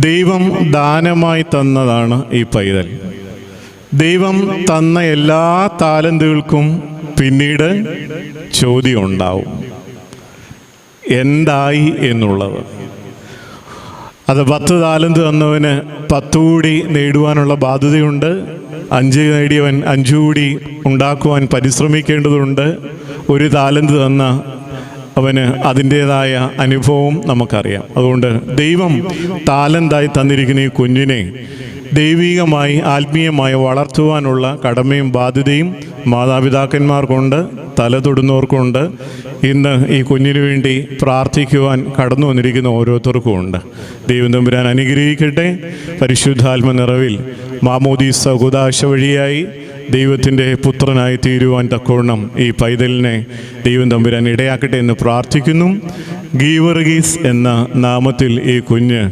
ദൈവം ദാനമായി തന്നതാണ് ഈ പൈതൽ. ദൈവം തന്ന എല്ലാ താലന്തുകൾക്കും പിന്നീട് ചോദ്യം ഉണ്ടാവും, എന്തായി എന്നുള്ളത്. അത് 10 താലന്ത് തന്നവന് 10 കൂടി നേടുവാനുള്ള ബാധ്യതയുണ്ട്. 5 നേടിയവൻ 5 കൂടി ഉണ്ടാക്കുവാൻ പരിശ്രമിക്കേണ്ടതുണ്ട്. 1 താലന്ത് തന്ന അവന് അതിൻ്റേതായ അനുഭവം നമുക്കറിയാം. അതുകൊണ്ട് ദൈവം താലന്തായി തന്നിരിക്കുന്ന ഈ കുഞ്ഞിനെ ദൈവികമായി ആത്മീയമായി വളർത്തുവാനുള്ള കടമയും ബാധ്യതയും മാതാപിതാക്കന്മാർക്കുണ്ട്, തല തൊടുന്നവർക്കുണ്ട്. ഇന്ന് ഈ കുഞ്ഞിനു വേണ്ടി പ്രാർത്ഥിക്കുവാൻ കടന്നു വന്നിരിക്കുന്ന ഓരോരുത്തർക്കും ഉണ്ട്. ദൈവം തമ്പുരാൻ അനുഗ്രഹിക്കട്ടെ. പരിശുദ്ധാത്മ നിറവിൽ മാമോദീസ കൂദാശ വഴിയായി ദൈവത്തിൻ്റെ പുത്രനായി തീരുവാൻ തക്കവണ്ണം ഈ പൈതലിനെ ദൈവം തമ്പുരാൻ ഇടയാക്കട്ടെ എന്ന് പ്രാർത്ഥിക്കുന്നു. ഗീവർഗീസ് എന്ന നാമത്തിൽ ഈ കുഞ്ഞ്